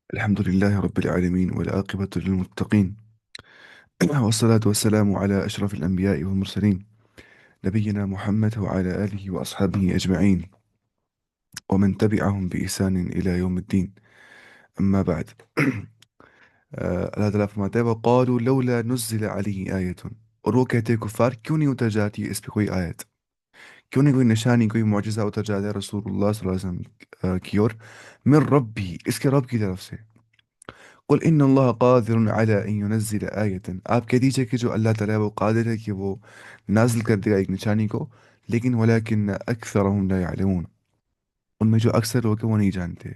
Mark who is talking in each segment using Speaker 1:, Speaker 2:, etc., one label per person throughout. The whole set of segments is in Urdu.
Speaker 1: الحمد لله رب العالمين والعاقبة للمتقين والصلاة والسلام على أشرف الأنبياء والمرسلين نبينا محمد وعلى آله وأصحابه أجمعين ومن تبعهم بإحسان إلى يوم الدين أما بعد اللہ تعالیٰ فرماتا ہے وقالوا لولا نزل علیہ آیت، اور وہ کہتے ہیں کفار کیوں نہیں اتر جاتی ہے اس پہ کوئی آیت، کیوں نہیں کوئی نشانی کوئی معجزہ اتر جاتا ہے رسول اللہ صلی اللہ علیہ وسلم کی اور من رب بھی اس کے رب کی طرف سے۔ قل ان اللہ قادر علی ان ينزل آیت، آپ کہہ دیجئے کہ جو اللہ تعالیٰ ہے وہ قادر ہے کہ وہ نازل کر دے گا ایک نشانی کو، لیکن ولکن اکثرهم لا يعلمون، ان میں جو اکثر لوگ ہیں وہ نہیں جانتے،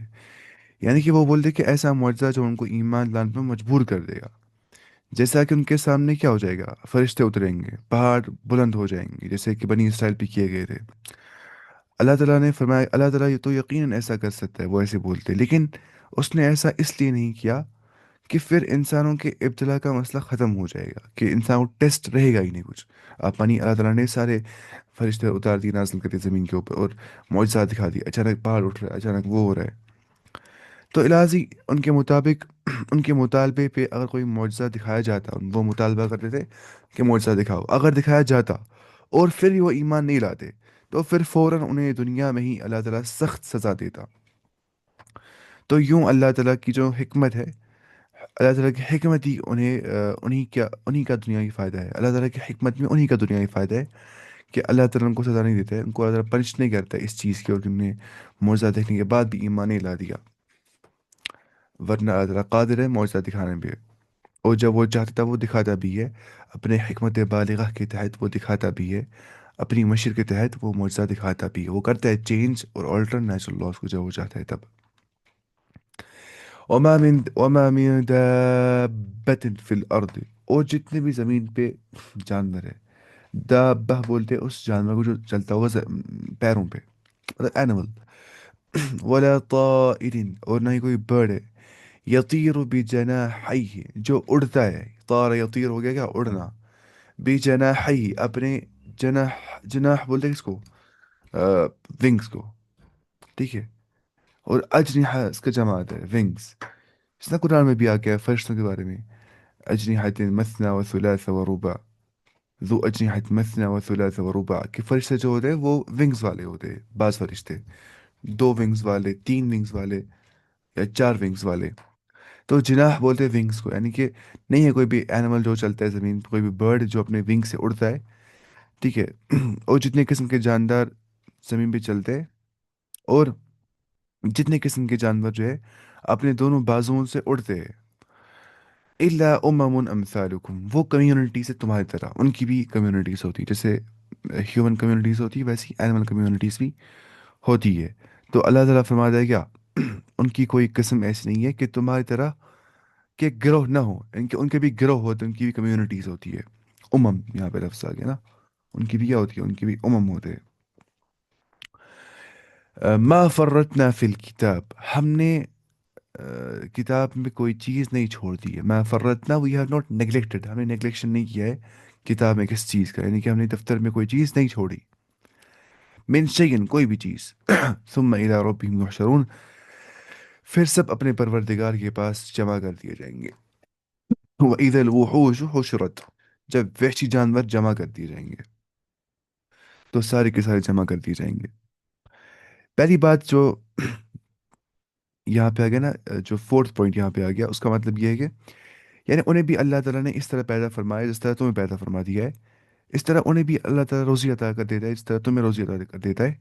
Speaker 1: یعنی کہ وہ بولتے کہ ایسا معجزہ جو ان کو ایمان لانے پر مجبور کر دے گا، جیسا کہ ان کے سامنے کیا ہو جائے گا، فرشتے اتریں گے، پہاڑ بلند ہو جائیں گے جیسے کہ بنی اسرائیل پہ کیے گئے تھے۔ اللہ تعالیٰ نے فرمایا اللہ تعالیٰ یہ تو یقیناً ایسا کر سکتا ہے، وہ ایسے بولتے، لیکن اس نے ایسا اس لیے نہیں کیا کہ پھر انسانوں کے ابتلا کا مسئلہ ختم ہو جائے گا، کہ انسان کو ٹیسٹ رہے گا ہی نہیں کچھ۔ آپ پانی اللہ تعالیٰ نے سارے فرشتے اتار دیے نازل کر دیے زمین کے اوپر اور معجزات دکھا دی، اچانک پہاڑ اٹھ رہا ہے، اچانک وہ ہو رہا ہے۔ تو الہی ان کے مطابق ان کے مطالبے پہ اگر کوئی معجزہ دکھایا جاتا، وہ مطالبہ کرتے تھے کہ معجزہ دکھاؤ، اگر دکھایا جاتا اور پھر وہ ایمان نہیں لاتے تو پھر فوراً انہیں دنیا میں ہی اللہ تعالیٰ سخت سزا دیتا۔ تو یوں اللہ تعالیٰ کی جو حکمت ہے، اللہ تعالیٰ کی حکمت ہی انہیں کا دنیاوی فائدہ ہے، اللہ تعالیٰ کی حکمت میں انہیں کا دنیاوی فائدہ ہے کہ اللہ تعالیٰ ان کو سزا نہیں دیتا ہے، ان کو اللہ تعالیٰ پنش نہیں کرتا ہے اس چیز کی، اور کہ انہوں نے معجزہ دیکھنے کے بعد بھی ایمان نہیں لا دیا، ورنہ اللہ تعالیٰ قادر ہے معجزہ دکھانے پہ، اور جب وہ چاہتا تھا وہ دکھاتا بھی ہے، اپنے حکمت بالغہ کے تحت وہ دکھاتا بھی ہے، اپنی مشر کے تحت وہ معجزہ دکھاتا بھی ہے، وہ کرتا ہے چینج اور آلٹر نیچرل لاس کو جب وہ چاہتا ہے تب۔ وما من دابت فی الارض، اور جتنے بھی زمین پہ جانور ہے، دابہ بولتے ہیں اس جانور کو جو چلتا ہوا پیروں پہ، مطلب اینیمل، ولا طائر، اور نہ ہی کوئی برڈ ہے، یطیر بجناحیہ جو اڑتا ہے، طار یطیر ہو گیا کیا اڑنا، بجناحیہ اپنے جناح، جناح بولتے ہیں کس کو، ونگز کو، ٹھیک ہے، اور اجنحہ اس کا جماعت ہے ونگز، اس طرح قرآن میں بھی آ گیا ہے فرشتوں کے بارے میں، اجنحۃ مثنى وثلاث ورباع، ذو اجنحۃ مثنى وثلاث ورباع، کہ فرشتے جو ہوتے ہیں وہ ونگز والے ہوتے ہیں، بعض فرشتے دو ونگز والے، تین ونگز والے، یا چار ونگز والے۔ تو جناح بولتے ہیں ونگز کو، یعنی کہ نہیں ہے کوئی بھی اینیمل جو چلتا ہے زمین پہ، کوئی بھی برڈ جو اپنے ونگ سے اڑتا ہے، ٹھیک ہے، اور جتنے قسم کے جاندار زمین پہ چلتے ہیں، اور جتنے قسم کے جانور جو ہے اپنے دونوں بازوؤں سے اڑتے ہیں، الا امم امثالکم، وہ کمیونٹی سے تمہاری طرح، ان کی بھی کمیونٹیز ہوتی ہیں، جیسے ہیومن کمیونٹیز ہوتی ہے ویسی اینیمل کمیونٹیز بھی ہوتی ہے۔ تو اللہ تعالیٰ فرماتا ہے کیا ان کی کوئی قسم ایسی نہیں ہے کہ تمہاری طرح کے گروہ نہ ہو، ان کے بھی گروہ ہوتے ہیں، ان کی بھی کمیونٹیز ہوتی ہے، امم یہاں پہ لفظ آ گیا نا، ان کی بھی کیا ہوتی ہے، ان کی بھی امم ہوتے ہیں۔ ما فرتنا فی الکتاب، ہم نے کتاب میں کوئی چیز نہیں چھوڑ دی ہے، ما فرتنا وی ہیو ناٹ نیگلیکٹڈ، ہم نے نیگلیکشن نہیں کیا ہے کتاب میں کس چیز کا، یعنی کہ ہم نے دفتر میں کوئی چیز نہیں چھوڑی، من شیئن کوئی بھی چیز، ثم الی ربہم یحشرون، پھر سب اپنے پروردگار کے پاس جمع کر دیے جائیں گے، وَإِذَا الْوُحُوشُ حُشِرَتْ، جب وحشی جانور جمع کر دیے جائیں گے تو سارے کے سارے جمع کر دیے جائیں گے۔ پہلی بات جو یہاں پہ آ گیا نا، جو فورتھ پوائنٹ یہاں پہ آ گیا، اس کا مطلب یہ ہے کہ یعنی انہیں بھی اللہ تعالیٰ نے اس طرح پیدا فرمایا جس طرح تمہیں پیدا فرما دیا ہے، اس طرح انہیں بھی اللہ تعالیٰ روزی عطا کر دیتا ہے جس طرح تمہیں روزی عطا کر دیتا ہے،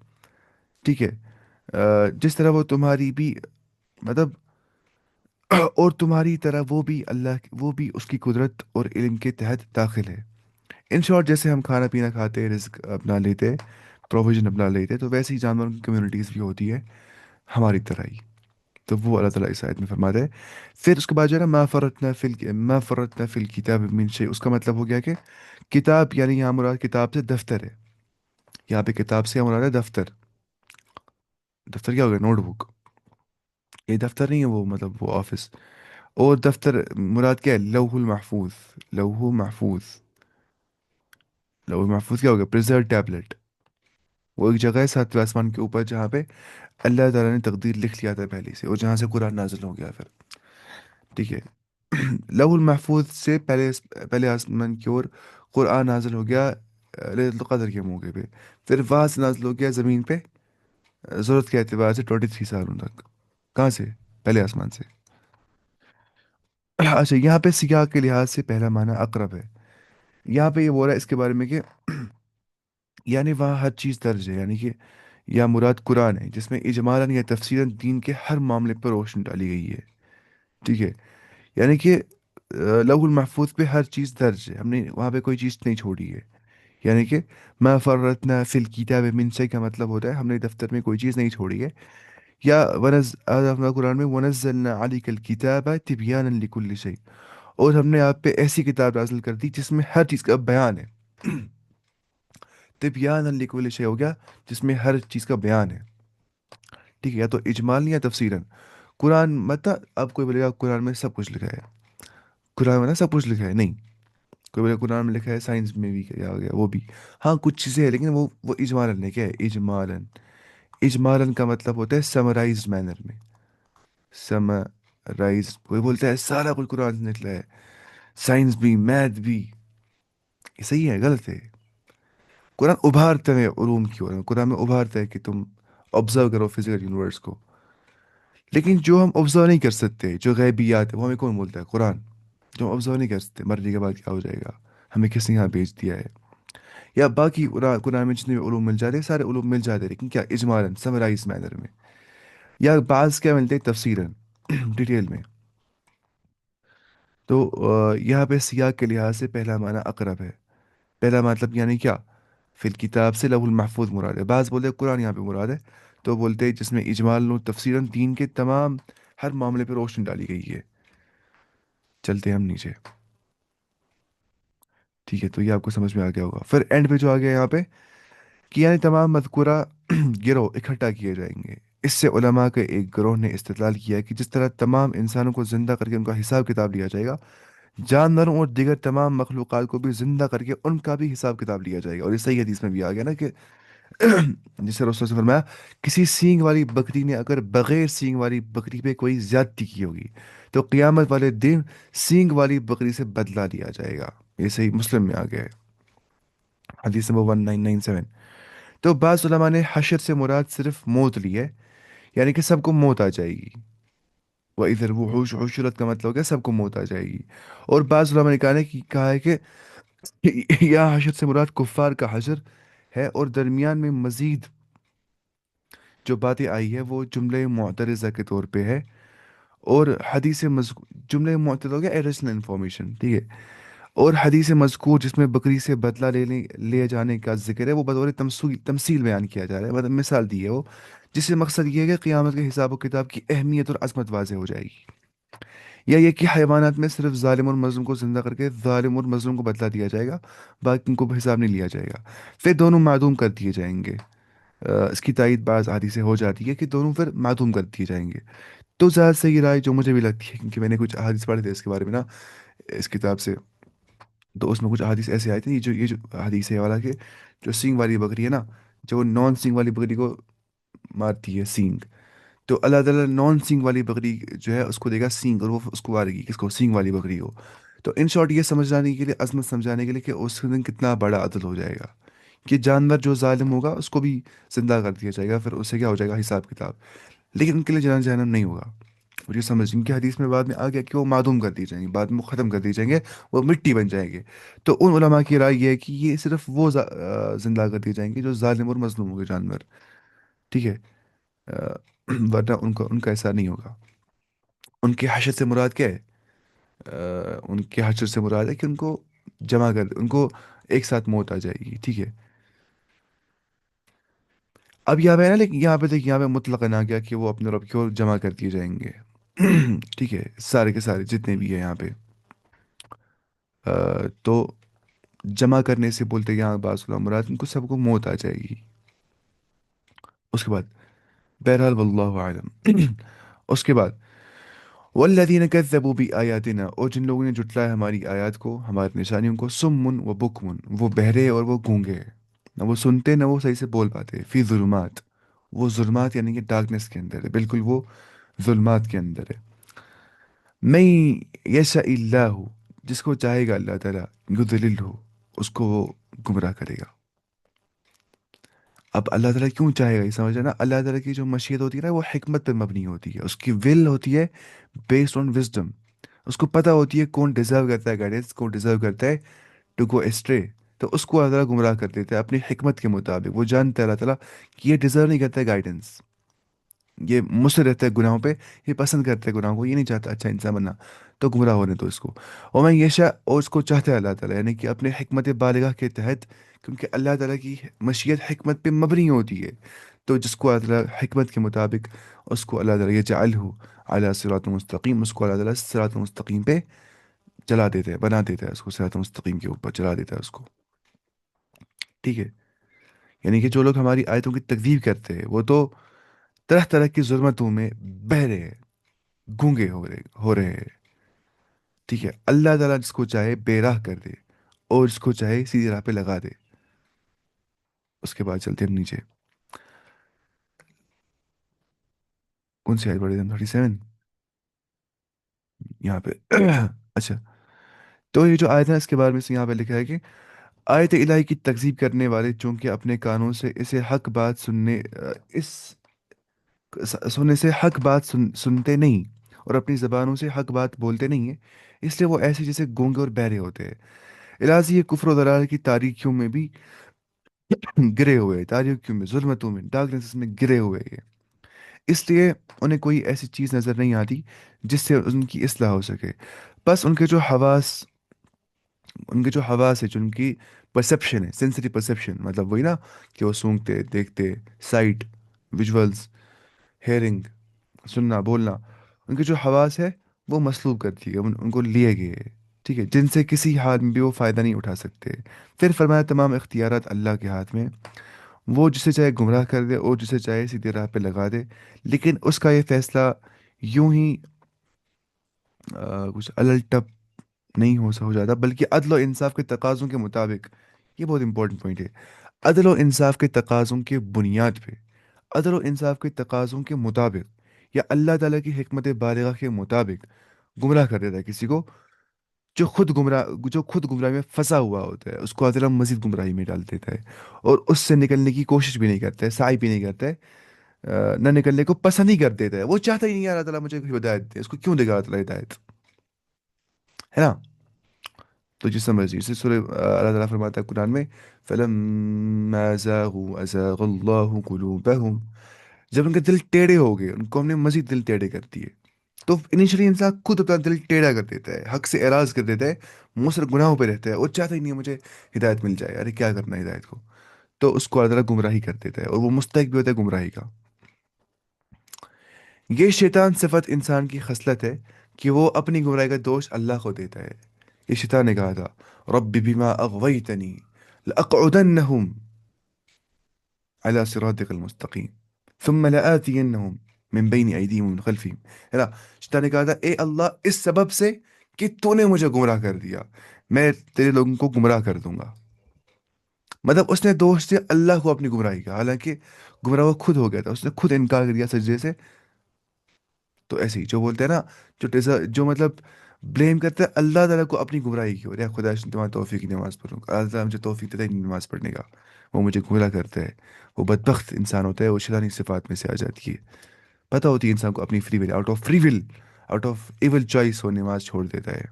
Speaker 1: ٹھیک ہے، جس طرح وہ تمہاری بھی مطلب اور تمہاری طرح وہ بھی اس کی قدرت اور علم کے تحت داخل ہے۔ ان شارٹ جیسے ہم کھانا پینا کھاتے، رزق اپنا لیتے، پروویژن اپنا لیتے، تو ویسے ہی جانوروں کی کمیونٹیز بھی ہوتی ہے ہماری طرح ہی۔ تو وہ اللہ تعالیٰ اس آیت میں فرماتا ہے۔ پھر اس کے بعد جو ہے نا ما فرطنا فی الکتاب من شیء، اس کا مطلب ہو گیا کہ کتاب یعنی یہاں مراد کتاب سے دفتر ہے، یہاں پہ کتاب سے مراد ہے دفتر، دفتر کیا ہو گیا، نوٹ بک، یہ دفتر نہیں ہے وہ، مطلب وہ آفس، اور دفتر مراد کیا ہے، لوح المحفوظ، لوح محفوظ، لوح محفوظ کیا ہو گیا، پریزرو ٹیبلٹ، وہ ایک جگہ ہے ساتویں آسمان کے اوپر جہاں پہ اللہ تعالیٰ نے تقدیر لکھ لیا تھا پہلے سے، اور جہاں سے قرآن نازل ہو گیا پھر۔ ٹھیک ہے، لوح المحفوظ سے پہلے پہلے آسمان کی اور قرآن نازل ہو گیا ليلة القدر کے موقع پہ، پھر وہاں سے نازل ہو گیا زمین پہ ضرورت کے اعتبار سے 23 سالوں تک. کہاں سے؟ پہلے آسمان سے. اچھا، یہاں پہ سیاق کے لحاظ سے پہلا معنی اقرب ہے. یہاں پہ یہ بول رہا ہے اس کے بارے میں کہ یعنی وہاں ہر چیز درج ہے، یعنی کہ یا مراد قرآن ہے جس میں اجمالاً یا تفصیلاً دین کے ہر معاملے پر روشنی ڈالی گئی ہے. ٹھیک ہے، یعنی کہ لوح المحفوظ پہ ہر چیز درج ہے، ہم نے وہاں پہ کوئی چیز نہیں چھوڑی ہے. یعنی کہ ما فرتنا فی الکتاب من شیء کا مطلب ہوتا ہے ہم نے دفتر میں کوئی چیز نہیں چھوڑی ہے. یا قرآن میں ونزلنا علیک الکتاب تبیانا لکل شیء، اور ہم نے آپ پہ ایسی کتاب نازل کر دی جس میں ہر چیز کا بیان ہے. تبیانا لکل شیء ہو گیا جس میں ہر چیز کا بیان ہے. ٹھیک ہے، یا تو اجمال یا تفصیلاً. قرآن مطلب اب کوئی بولے گا قرآن میں سب کچھ لکھا ہے، قرآن میں نا سب کچھ لکھا ہے، نہیں. کوئی بولے قرآن میں لکھا ہے سائنس میں بھی کیا ہو گیا وہ بھی. ہاں کچھ چیزیں ہیں لیکن وہ اجمالاً ہے. کیا ہے اجمالاً؟ اجمالاً کا مطلب ہوتا ہے سمرائزڈ مینر میں. سمرائز، کوئی بولتا ہے سارا کچھ قرآن سے نکلا ہے، سائنس بھی میتھ بھی. یہ صحیح ہے غلط ہے؟ قرآن ابھارتا ہے علوم کی اور قرآن میں ابھارتا ہے کہ تم آبزرو کرو فزیکل یونیورس کو. لیکن جو ہم آبزرو نہیں کر سکتے، جو غیبیات ہے، وہ ہمیں کون بولتا ہے؟ قرآن. جو ہم آبزرو نہیں کر سکتے مرنے کے بعد کیا ہو جائے گا، ہمیں کس نے یہاں بھیج دیا ہے، یا باقی قرآن میں جتنے بھی علوم مل جاتے ہیں سارے علوم مل جاتے ہیں لیکن کیا اجمالاً سمرائز مینر میں. یا بعض کیا ملتے ہیں تفصیلاً ڈیٹیل میں. تو یہاں پہ سیاق کے لحاظ سے پہلا معنی اقرب ہے. پہلا مطلب یعنی کیا؟ فی الکتاب سے لوح المحفوظ مراد ہے. بعض بولتے ہیں قرآن یہاں پہ مراد ہے، تو بولتے ہیں جس میں اجمال و تفصیلاً دین کے تمام ہر معاملے پہ روشنی ڈالی گئی ہے. چلتے ہیں ہم نیچے. ٹھیک ہے، تو یہ آپ کو سمجھ میں آ گیا ہوگا. پھر اینڈ پہ جو آ گیا یہاں پہ کہ یعنی تمام مذکورہ گروہ اکٹھا کیے جائیں گے. اس سے علماء کے ایک گروہ نے استدلال کیا ہے کہ جس طرح تمام انسانوں کو زندہ کر کے ان کا حساب کتاب لیا جائے گا، جانوروں اور دیگر تمام مخلوقات کو بھی زندہ کر کے ان کا بھی حساب کتاب لیا جائے گا. اور یہ صحیح حدیث میں بھی آ گیا نا کہ جسے رسول سے فرمایا کسی سینگ والی بکری نے اگر بغیر سینگ والی بکری پہ کوئی زیادتی کی ہوگی تو قیامت والے دن سینگ والی بکری سے بدلہ لیا جائے گا. یہ صحیح مسلم میں آ گیا ہے، حدیث نمبر 1997. تو بعض علماء نے حشر سے مراد صرف موت لی ہے، یعنی کہ سب کو موت آ جائے گی. وہ ادھر وہ ہوش حشرت کا مطلب ہے سب کو موت آ جائے گی. اور بعض علماء نے کہا ہے کہ یہ حشر سے مراد کفار کا حشر ہے، اور درمیان میں مزید جو باتیں آئی ہے وہ جملہ معترضہ کے طور پہ ہے. اور جملہ معترضہ ہو گیا ایڈیشنل انفارمیشن. ٹھیک ہے، اور حدیث مذکور جس میں بکری سے بدلہ لے جانے کا ذکر ہے وہ بطور تمثیل بیان کیا جا رہا ہے، مطلب مثال دی ہے وہ، جس سے مقصد یہ ہے کہ قیامت کے حساب و کتاب کی اہمیت اور عظمت واضح ہو جائے گی. یا یہ کہ حیوانات میں صرف ظالم اور مظلوم کو زندہ کر کے ظالم اور مظلوم کو بدلہ دیا جائے گا، باقی کو حساب نہیں لیا جائے گا، پھر دونوں معدوم کر دیے جائیں گے. اس کی تائید بعض حدیث سے ہو جاتی ہے کہ دونوں پھر معدوم کر دیے جائیں گے. تو زیادہ صحیح رائے جو مجھے بھی لگتی ہے کیونکہ میں نے کچھ حدیث پڑھے تھے اس کے بارے میں نا اس کتاب سے، تو اس میں کچھ حدیث ایسے آئے تھے. یہ جو حدیث ہے والا کہ جو سینگ والی بکری ہے نا، جو نان سینگ والی بکری کو مارتی ہے سینگ، تو اللہ تعالیٰ نان سینگ والی بکری جو ہے اس کو دے گا سینگ، اور وہ اس کو مارے گی کس کو؟ سینگ والی بکری کو. تو ان شارٹ یہ سمجھانے کے لیے، عظمت سمجھانے کے لیے کہ اس دن کتنا بڑا عدل ہو جائے گا کہ جانور جو ظالم ہوگا اس کو بھی زندہ کر دیا جائے گا، پھر اس سے کیا ہو جائے گا حساب کتاب. لیکن ان کے لیے جنان جہنم نہیں ہوگا. مجھے سمجھ ان کی حدیث میں بعد میں آ گیا کہ وہ معدوم کر دی جائیں گے، بعد میں وہ ختم کر دی جائیں گے، وہ مٹی بن جائیں گے. تو ان علماء کی رائے یہ ہے کہ یہ صرف وہ زندہ کر دیے جائیں گے جو ظالم اور مظلوم ہو گئے جانور. ٹھیک ہے، آ، ورنہ ان کا ایسا نہیں ہوگا. ان کے حشر سے مراد کیا ہے؟ ان کے حشر سے مراد ہے کہ ان کو جمع کر ان کو ایک ساتھ موت آ جائے گی. ٹھیک ہے، اب یہاں پہ ہے نا، لیکن یہاں پہ دیکھ یہاں پہ مطلق نہ کیا کہ وہ اپنے رب کی اور جمع کر دیے جائیں گے. ٹھیک ہے، سارے کے سارے جتنے بھی ہیں یہاں پہ. تو جمع کرنے سے بولتے ہیں یہاں بعض علماء مراد ان کو سب کو موت آ جائے گی. اس کے بعد بہرحال واللہ عالم. اس کے بعد والذین کذبوا بآیاتنا، اور جن لوگوں نے جھٹلایا ہماری آیات کو، ہماری نشانیوں کو، سمن و بکمن، وہ بہرے اور وہ گونگے ہیں، نہ وہ سنتے نہ وہ صحیح سے بول پاتے. فی ظلمات، وہ ظلمات یعنی کہ ڈارکنس کے اندر ہے، بالکل وہ ظلمات کے اندر ہے. میں یشاء اللہ، جس کو چاہے گا اللہ تعالیٰ یضلل ہو، اس کو وہ گمراہ کرے گا۔ اب اللہ تعالیٰ کیوں چاہے گا، یہ سمجھ نا، اللہ تعالیٰ کی جو مشیت ہوتی ہے نا وہ حکمت پہ مبنی ہوتی ہے، اس کی ول ہوتی ہے بیسڈ آن وزڈم۔ اس کو پتہ ہوتی ہے کون ڈیزرو کرتا ہے گائیڈنس، کون ڈیزرو کرتا ہے ٹو گو اسٹرے، تو اس کو اللہ تعالیٰ گمراہ کر دیتا ہے اپنی حکمت کے مطابق۔ وہ جانتا ہے اللہ تعالیٰ کہ یہ ڈیزرو نہیں کرتا ہے گائیڈنس، یہ مصر رہتا ہے گناہوں پہ، یہ پسند کرتا ہے گناہوں کو، یہ نہیں چاہتا اچھا انسان بننا، تو گمراہ ہونے دو اس کو۔ اور میں یشا، اور اس کو چاہتا ہے اللہ تعالیٰ، یعنی کہ اپنے حکمت بالغہ کے تحت، کیونکہ اللہ تعالیٰ کی مشیت حکمت پہ مبنی ہوتی ہے، تو جس کو اللہ تعالیٰ حکمت کے مطابق، اس کو اللہ تعالیٰ یجعلہ علی صراط مستقیم، اس کو اللہ تعالیٰ صراط مستقیم پہ چلا دیتا ہے، بنا دیتا ہے اس کو، صراط مستقیم کے اوپر چلا دیتا ہے اس کو، ٹھیک ہے؟ یعنی کہ جو لوگ ہماری آیتوں کی تکذیب کرتے ہیں وہ تو طرح طرح کی ظلمتوں میں بہ رہے ہیں، گونگے ہو رہے ہیں، ٹھیک ہے؟ اللہ تعالیٰ جس کو چاہے بے راہ کر دے، اور جس کو چاہے سیدھی راہ پہ لگا دے۔ اس کے بعد چلتے ہیں نیچے، کون سی آیت پڑھی تھی؟ 37 یہاں پہ اچھا، تو یہ جو آیت ہے اس کے بارے میں سے یہاں پہ لکھا ہے کہ آیت الہی کی تکذیب کرنے والے چونکہ اپنے کانوں سے اسے حق بات اس سننے سے حق بات سنتے نہیں، اور اپنی زبانوں سے حق بات بولتے نہیں ہیں، اس لیے وہ ایسے جیسے گونگے اور بہرے ہوتے ہیں۔ الہذی یہ کفر و ضلال کی تاریکیوں میں بھی گرے ہوئے، تاریکیوں میں، ظلمتوں میں، ڈارکنس میں گرے ہوئے ہیں، اس لیے انہیں کوئی ایسی چیز نظر نہیں آتی جس سے ان کی اصلاح ہو سکے۔ بس ان کے جو حواس ہے، جو ان کی پرسیپشن ہے، سینسری پرسیپشن، مطلب وہی نا کہ وہ سونگتے، دیکھتے، سائٹ، ویژولز، ہیئرنگ، سننا، بولنا، ان کے جو حواس ہے وہ مسلوب کر دیے گئے، ان کو لیے گئے، ٹھیک ہے، جن سے کسی حال میں بھی وہ فائدہ نہیں اٹھا سکتے۔ پھر فرمایا تمام اختیارات اللہ کے ہاتھ میں، وہ جسے چاہے گمراہ کر دے اور جسے چاہے سیدھے راہ پہ لگا دے، لیکن اس کا یہ فیصلہ یوں ہی کچھ الٹپ نہیں ہو جاتا، بلکہ عدل و انصاف کے تقاضوں کے مطابق۔ یہ بہت امپورٹنٹ پوائنٹ ہے، عدل و انصاف کے تقاضوں کے بنیاد پہ، عدل و انصاف کے تقاضوں کے مطابق، یا اللہ تعالیٰ کی حکمت بالغہ کے مطابق گمراہ کر دیتا ہے کسی کو، جو خود گمراہی میں پھنسا ہوا ہوتا ہے، اس کو اللہ تعالیٰ مزید گمراہی میں ڈال دیتا ہے، اور اس سے نکلنے کی کوشش بھی نہیں کرتا ہے، سعی بھی نہیں کرتا ہے، نہ نکلنے کو پسند ہی کر دیتا ہے، وہ چاہتا ہی نہیں ہے اللہ تعالیٰ مجھے ہدایت دے، اس کو کیوں دے گا اللہ تعالیٰ ہدایت، ہے نا؟ تو جس سمجھ اسی سورہ اللہ تعالیٰ فرماتا ہے قرآن میں، فَلَمَّا زَاغُوا أَزَاغَ اللَّهُ قُلُوبَهُمْ، جب ان کے دل ٹیڑھے ہو گئے، ان کو ہم نے مزید دل ٹیڑھے کر دیے۔ تو انیشلی انسان خود اپنا دل ٹیڑھا کر دیتا ہے، حق سے اعراض کر دیتا ہے، مصر گناہوں پہ رہتا ہے، اور چاہتا ہی نہیں ہے مجھے ہدایت مل جائے، ارے کیا کرنا ہے ہدایت کو، تو اس کو اللہ تعالیٰ گمراہی کر دیتا ہے، اور وہ مستحق بھی ہوتا ہے گمراہی کا۔ یہ شیطان صفت انسان کی خصلت ہے کہ وہ اپنی گمراہی کا دوش اللہ کو دیتا ہے۔ یہ شیطان نے کہا تھا، رب بما اغویتنی لأقعدنہم على صراطك المستقیم ثم لآتینہم من بین ایدیہم ومن خلفہم، ہے نا؟ شیطان نے کہا تھا اے اللہ، اس سبب سے کہ تو نے مجھے گمراہ کر دیا، میں تیرے لوگوں کو گمراہ کر دوں گا۔ مطلب اس نے دوش دیا اللہ کو اپنی گمراہی کا، حالانکہ گمراہ وہ خود ہو گیا تھا، اس نے خود انکار کر دیا سجدے سے۔ تو ایسے ہی جو بولتے ہیں نا، جو مطلب بلیم کرتے ہیں اللہ تعالیٰ کو اپنی گمراہی کی، اور یا خدا تمہاری توفیق کی نماز پڑھوں، اللہ تعالیٰ مجھے توفیق دیتا ہے نہیں نماز پڑھنے کا، وہ مجھے گمراہ کرتا ہے، وہ بدبخت انسان ہوتا ہے، وہ شیطانی صفات میں سے آ جاتی ہے۔ پتہ ہوتی ہے انسان کو اپنی free will, out of free will, out of evil choice وہ نماز چھوڑ دیتا ہے،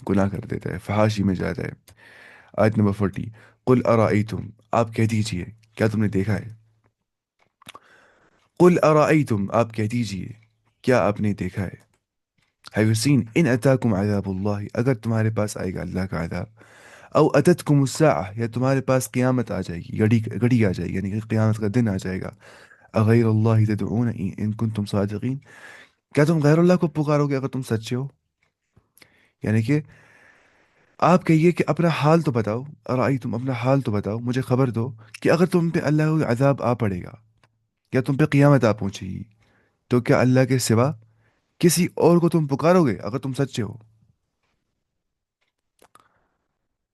Speaker 1: گناہ کر دیتا ہے، فحاشی میں جاتا ہے۔ آیت نمبر 40، قل ارائیتم، آپ کہہ دیجئے، کیا تم نے دیکھا ہے؟ قل ارائیتم، آپ کہہ دیجئے، کیا آپ نے دیکھا ہے؟ Have you seen ان اتاکم عذاب اللہ، اگر تمہارے پاس آئے گا اللہ کا عذاب، او اتتکم الساعہ، یا تمہارے پاس قیامت آ جائے گی، گھڑی آ جائے گی، یعنی کہ قیامت کا دن آ جائے گا، اغیر اللہ تدعون ان کنتم صادقین، کیا تم غیر اللہ کو پکارو گے اگر تم سچے ہو؟ یعنی کہ آپ کہیے کہ اپنا حال تو بتاؤ، ارائیتم، اپنا حال تو بتاؤ، مجھے خبر دو کہ اگر تم پہ اللہ کا عذاب آ پڑے گا، یا تم پہ قیامت آ پہنچے گی، تو کیا اللہ کے سوا کسی اور کو تم پکارو گے اگر تم سچے ہو؟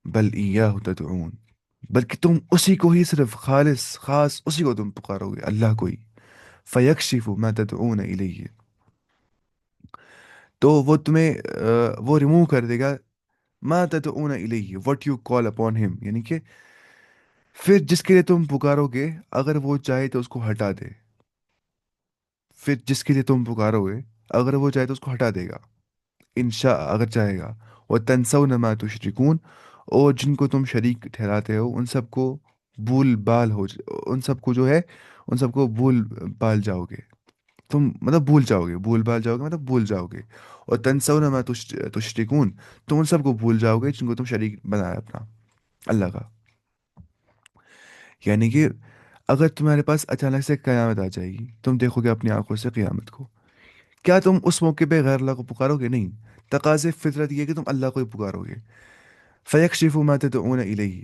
Speaker 1: بل ایاہ تدعون، بلکہ تم اسی کو ہی، صرف خالص خاص اسی کو تم پکارو گے، اللہ کو ہی، فیکشف ما تدعون الیہ، تو وہ تمہیں وہ ریموو کر دے گا. ما تدعون الیہ what you call upon him, یعنی کہ پھر جس کے لیے تم پکارو گے، اگر وہ چاہے تو اس کو ہٹا دے. پھر جس کے لیے تم پکارو گے، اگر وہ چاہے تو اس کو ہٹا دے گا، انشاء اگر چاہے گا. وہ تنسون ما تشرکون، اور جن کو تم شریک ٹھہراتے ہو ان سب کو بھول بال ان سب کو جو ہے، ان سب کو بھول بال جاؤ گے. تم مطلب بھول جاؤ گے، بھول بال جاؤ گے مطلب بھول جاؤ گے. اور تنسون ما تشرکون، تم ان سب کو بھول جاؤ گے جن کو تم شریک بنایا اپنا اللہ کا. یعنی کہ اگر تمہارے پاس اچانک سے قیامت آ جائے گی، تم دیکھو گے اپنی آنکھوں سے قیامت کو، کیا تم اس موقع پہ غیر اللہ کو پکارو گے؟ نہیں. تقاضے فطرت یہ ہے کہ تم اللہ کو ہی پکارو گے. فیکشف ما تدعون الیہ،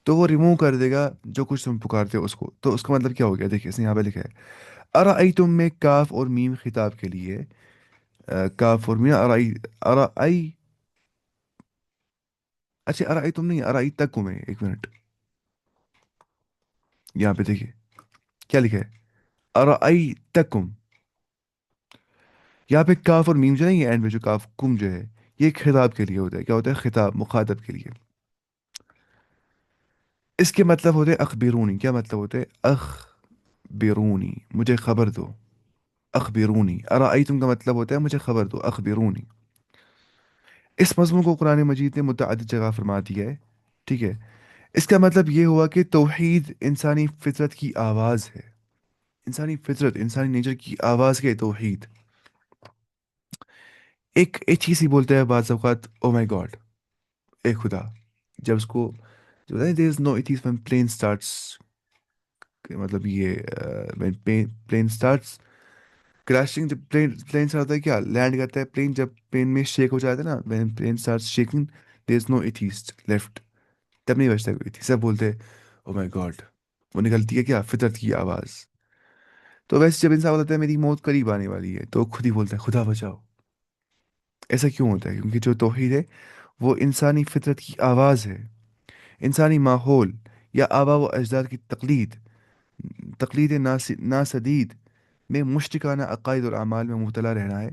Speaker 1: تو وہ ریموو کر دے گا جو کچھ تم پکارتے ہو اس کو. تو اس کا مطلب کیا ہو گیا؟ دیکھیے اس نے یہاں پہ لکھا ہے ارأیتم میں کاف اور میم خطاب کے لیے. کاف اور میم ارأی. اچھا ارأیتم نہیں، ارأیتکم ہے. ایک منٹ، یہاں پہ دیکھیے کیا لکھا ہے. ارأیتکم، یہاں پہ کاف اور میم جو ہے یہ اینڈ میں جو کاف کم جو ہے، یہ خطاب کے لیے ہوتا ہے. کیا ہوتا ہے؟ خطاب، مخاطب کے لیے. اس کے مطلب ہوتے ہیں اخبرونی. کیا مطلب ہوتے ہیں؟ اخبرونی، مجھے خبر دو. اخبرونی. ارائیتم کا مطلب ہوتا ہے مجھے خبر دو، اخبرونی. اس مضمون کو قرآن مجید نے متعدد جگہ فرما دیا ہے. ٹھیک ہے. اس کا مطلب یہ ہوا کہ توحید انسانی فطرت کی آواز ہے. انسانی فطرت، انسانی نیچر کی آواز کے توحید. ایک چیز ہی بولتا ہے بعض اوقات، او مائی گاڈ، اے خدا. جب اس کو جو ہے دیر از نو ایتھیس when plane starts، مطلب یہ پلین اسٹارٹس کریشنگ. جب پلین سے ہوتا ہے کیا، لینڈ کرتا ہے پلین، جب پلین میں شیک ہو جاتا ہے نا، when plane starts shaking there is no atheist left، تب نہیں بچتا کوئی atheist. سب بولتے ہیں او مائی گاڈ. وہ نکلتی ہے کیا، فطرت کی آواز. تو ویسے جب انسان بولتا ہے میری موت قریب آنے والی ہے، تو خود ہی بولتا ہے خدا بچاؤ. ایسا کیوں ہوتا ہے؟ کیونکہ جو توحید ہے وہ انسانی فطرت کی آواز ہے. انسانی ماحول یا آبا و اجداد کی تقلید ناسدید میں مشرکانہ عقائد اور اعمال میں مبتلا رہنا ہے،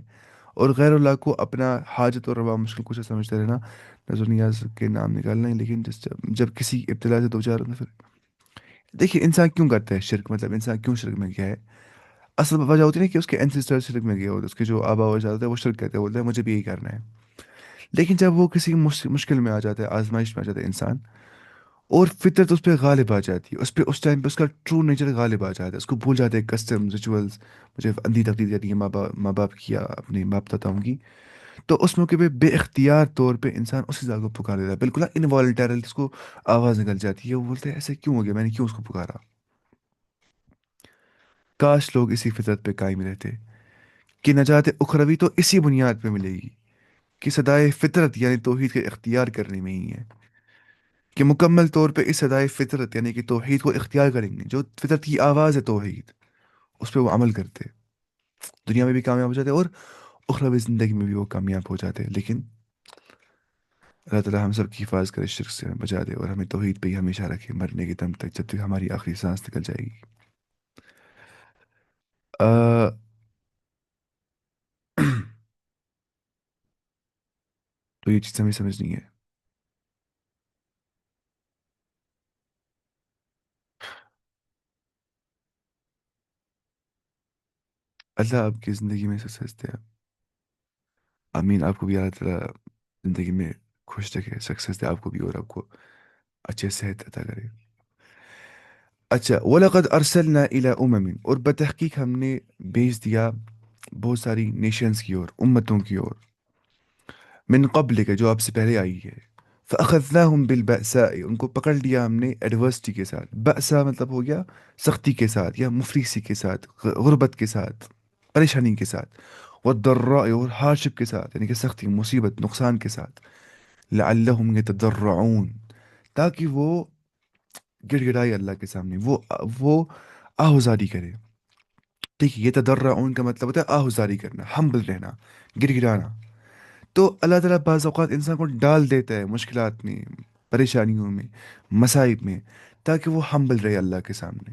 Speaker 1: اور غیر اللہ کو اپنا حاجت اور روا مشکل کچھ سمجھتے رہنا. نظر نیاز کے نام نکالنا ہے، لیکن جب کسی ابتلا سے دو چار ہونا، پھر دیکھیے انسان کیوں کرتا ہے شرک. مطلب انسان کیوں شرک میں گیا ہے؟ اصل وجہ ہوتی ہے نا کہ اس کے اینسسٹر شرک میں گئے ہوتے ہیں، اس کے جو آبا و اجداد ہوتے ہیں وہ شرک کرتے ہیں، بولتے ہیں مجھے بھی یہی کرنا ہے. لیکن جب وہ کسی مشکل میں آ جاتا ہے، آزمائش میں آ جاتا ہے انسان، اور فطرت اس پہ غالب آ جاتی ہے، اس پہ اس ٹائم پہ اس کا ٹرو نیچر غالب آ جاتا ہے. اس کو بھول جاتے ہیں کسٹم ریچولس، مجھے اندھی تقلید کرنی ہے ماں باپ کی یا اپنے باپ داداؤں کی. تو اس موقع پہ بے اختیار طور پہ انسان اسی ذات کو پکار دیتا ہے، بالکل انوالنٹرلی اس کو آواز نکل جاتی ہے. وہ بولتے ہیں ایسے کیوں ہو گیا، میں نے کیوں اس کو پکارا. کاش لوگ اسی فطرت پہ قائم رہتے کہ نجات اخروی تو اسی بنیاد پہ ملے گی کہ صدائے فطرت یعنی توحید کے اختیار کرنے میں ہی ہے. کہ مکمل طور پہ اس صدائے فطرت یعنی کہ توحید کو اختیار کریں گے، جو فطرت کی آواز ہے توحید، اس پہ وہ عمل کرتے، دنیا میں بھی کامیاب ہو جاتے اور اخروی زندگی میں بھی وہ کامیاب ہو جاتے ہیں. لیکن اللہ تعالیٰ ہم سب کی حفاظت کرے، شرک سے بچا دے، اور ہمیں توحید پہ ہی ہمیشہ رکھے مرنے کے دم تک، جب تک ہماری آخری سانس نکل جائے گی. آ، تو یہ چیز ہمیں سمجھنی ہے. اللہ آپ کی زندگی میں سکسیس دے. آمین. آپ کو بھی اللہ تعالیٰ زندگی میں خوش رکھے، سکسیس دے آپ کو بھی، اور آپ کو اچھے صحت عطا کرے. اچھا، وَلَقَدْ أَرْسَلْنَا إِلَىٰ أُمَمٍ، اور بتحقیق ہم نے بھیج دیا بہت ساری نیشنز کی اور امتوں کی اور، من قبل کے جو آپ سے پہلے آئی ہے. فَأَخَذْنَاهُمْ بِالْبَأْسَاءِ، ان کو پکڑ لیا ہم نے ایڈورسٹی کے ساتھ. بأسا مطلب ہو گیا سختی کے ساتھ یا مفلسی کے ساتھ، غربت کے ساتھ، پریشانی کے ساتھ. والضراء، اور ہارشپ کے ساتھ یعنی کہ سختی، مصیبت، نقصان کے ساتھ. لعلہم یتضرعون، تاکہ وہ گڑ گڑائے اللہ کے سامنے، وہ آہوزاری کرے. ٹھیک ہے، یہ تضرعون کا مطلب ہوتا ہے آہوزاری کرنا، ہمبل رہنا، گڑ گڑانا. تو اللہ تعالیٰ بعض اوقات انسان کو ڈال دیتا ہے مشکلات میں، پریشانیوں میں، مصائب میں، تاکہ وہ ہمبل رہے اللہ کے سامنے.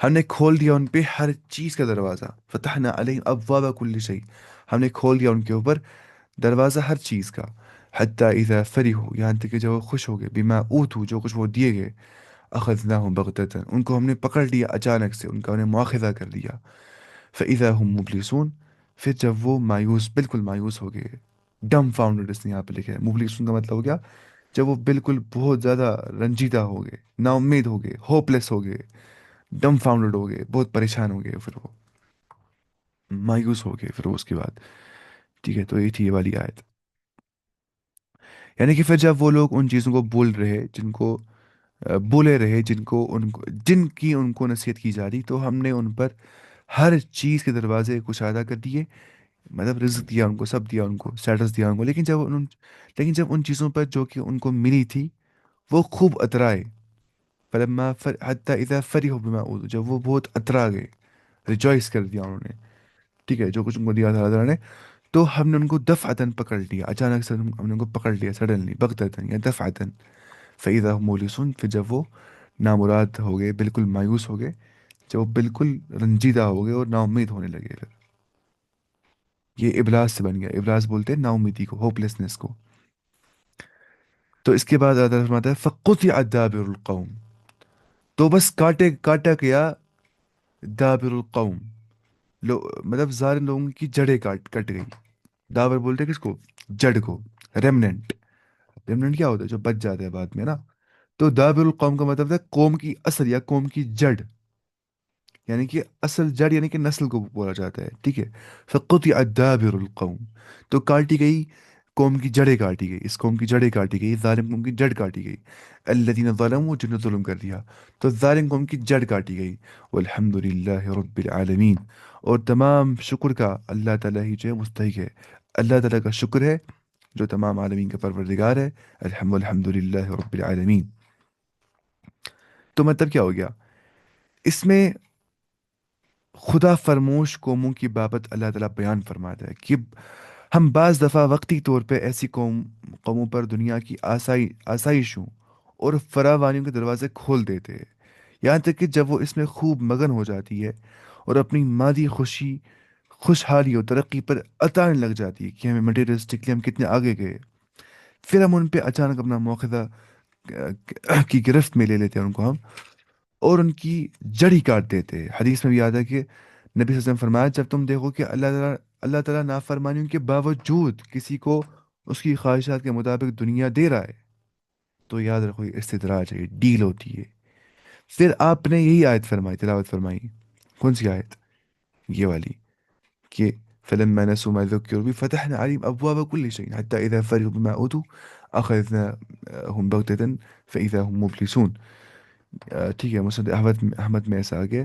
Speaker 1: ہم نے کھول دیا ان پہ ہر چیز کا دروازہ، فتحنا علیہم ابواب کل شیء، ہم نے کھول دیا ان کے اوپر دروازہ ہر چیز کا، حتی اذا فرحوا، یہاں تک کہ جب وہ خوش ہو گئے، بما اوتوا، جو کچھ وہ دیے گئے، اخذناہم بغتۃ، ان کو ہم نے پکڑ لیا اچانک سے، ان کا انہیں مواخذہ کر لیا، فاذا هم مبلسون، پھر جب وہ مایوس، بالکل مایوس ہو گئے، ڈم فاؤنڈڈ اس نے یہاں پہ لکھا ہے، مبلسون کا مطلب ہو گیا جب وہ بالکل بہت زیادہ رنجیدہ ہو گئے، نا امید ہو گئے، ہوپ لیس ہو گئے، ڈم فاؤنڈڈ ہو گئے، بہت پریشان ہو گئے، پھر وہ مایوس ہو گئے پھر وہ اس کے بعد، ٹھیک ہے، تو یہ تھی یہ والی آیت. یعنی کہ پھر جب وہ لوگ ان چیزوں کو بول رہے جن کو بولے رہے، جن کی ان کو نصیحت کی جا رہی، تو ہم نے ان پر ہر چیز کے دروازے کشادہ کر دیے، مطلب رزق دیا ان کو، سب دیا ان کو، سٹیٹس دیا ان کو، لیکن جب ان چیزوں پر جو کہ ان کو ملی تھی وہ خوب اترائے، حتی اذا فرحوا بما اوتوا، جب وہ بہت اترا گئے، ریجوائس کر دیا انہوں نے، ٹھیک ہے، جو کچھ ان کو دیا تھا اللہ تعالیٰ نے، تو ہم نے ان کو دفعتاً پکڑ لیا، اچانک سے ہم نے ان کو پکڑ لیا، سڈنلی، بغتتاً یا دفعتاً، فَإِذَا هُمْ مُبْلِسُونَ، پھر جب وہ نامراد ہو گئے، بالکل مایوس ہو گئے، جب وہ بالکل رنجیدہ ہو گئے اور نا امید ہونے لگے، پھر یہ ابلاس سے بن گیا، ابلاس بولتے ہیں نا امیدی کو، ہوپ لیسنس کو. تو اس کے بعد اللہ تعالیٰ فرماتا ہے فَقُطِعَ دَابِرُ الْقَوْمِ، تو بس کاٹا گیا دابر القوم، مطلب ظالم لوگوں کی جڑیں کٹ گئی. داور بولتے ہیں کس کو؟ جڑ کو. ریمننٹ، ریمننٹ کیا ہوتا ہے جو بچ جاتا ہے بعد میں نا. تو دابر القوم کا مطلب ہے قوم کی اصل یا قوم کی جڑ، یعنی کہ اصل جڑ یعنی کہ نسل کو بولا جاتا ہے، ٹھیک ہے. فقطع دابر القوم، تو کاٹی گئی قوم کی جڑیں، کاٹی گئی، اس قوم کی جڑیں کاٹی گئی، ظالم قوم کی جڑ کاٹی گئی، الذین ظلموا، جنہوں نے ظلم کر دیا، تو ظالم قوم کی جڑ کاٹی گئی. والحمد للہ رب العالمین، اور تمام شکر کا اللہ تعالیٰ ہی جو ہے مستحق ہے، اللہ تعالیٰ کا شکر ہے جو تمام عالمین کا پروردگار ہے. الحمد للہ رب العالمین. تو مطلب کیا ہو گیا اس میں؟ خدا فرموش قوموں کی بابت اللہ تعالیٰ بیان فرماتا ہے کہ ہم بعض دفعہ وقتی طور پہ ایسی قوموں پر دنیا کی آسائشوں اور فراوانیوں کے دروازے کھول دیتے ہیں، یہاں تک کہ جب وہ اس میں خوب مگن ہو جاتی ہے اور اپنی مادی خوشحالی اور ترقی پر اتانے لگ جاتی ہے کہ ہمیں مٹیریلسٹکلی ہم کتنے آگے گئے، پھر ہم ان پہ اچانک اپنا مواخذہ کی گرفت میں لے لیتے ہیں ان کو ہم، اور ان کی جڑی کاٹ دیتے ہیں. حدیث میں بھی یاد ہے کہ نبی صلی اللہ علیہ وسلم فرمایا جب تم دیکھو کہ اللہ تعالیٰ نافرمانیوں کے باوجود کسی کو اس کی خواہشات کے مطابق دنیا دے رہا ہے، تو یاد رکھو یہ استدراج ہے، یہ ڈیل ہوتی ہے. پھر آپ نے یہی آیت فرمائی، تلاوت فرمائی. کون سی آیت؟ یہ والی کہ فلما نسوا ما ذكروا به فتحنا عليهم ابواب كل شيء حتى اذا فرحوا بما اوتوا اخذناهم بغتة فاذا هم مبلسون. ٹھیک ہے، مسند احمد میں ایسا آ گیا.